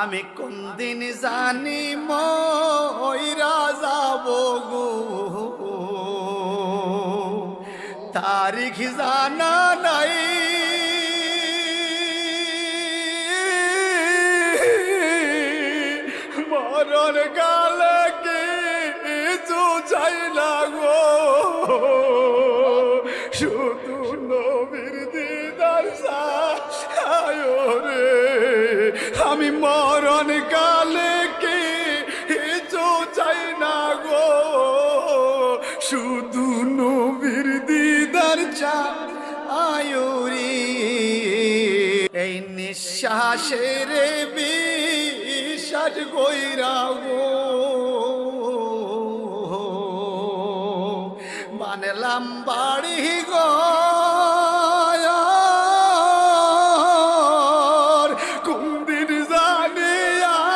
আমি কোন দিন জানি মইরা যাব গো, তারিখ জানা নাই। মরণ কালে কিছু চাই না গো, শুধু নবীর দিদার চাই রে। আমি মরণ কালে কিছু চাই না গো, শুধু নবীর দিদার চাই রে। এই নিঃশ্বাসের বিশ্বাস কইরা গো,